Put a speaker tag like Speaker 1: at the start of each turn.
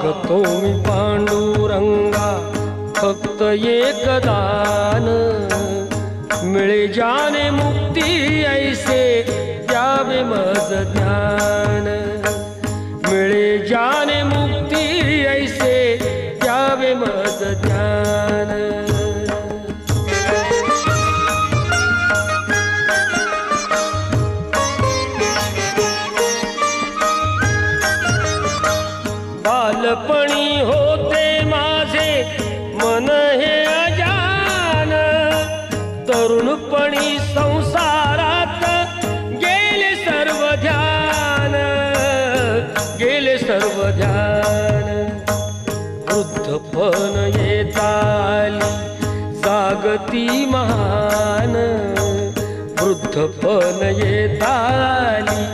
Speaker 1: मागतो मी पांडुरंगा फक्त एक दान, मिळे जाने मुक्ती ऐसे द्यावे मज ज्ञान, मिळे जाने मुक्ती ऐसे द्यावे मज ज्ञान। बालपणी होते माझे मन हे अजान, तरुणपणी संसारात गेले सर्व ध्यान, गेले सर्व ध्यान। वृद्धपण येताली जागती महान, वृद्धपण येताली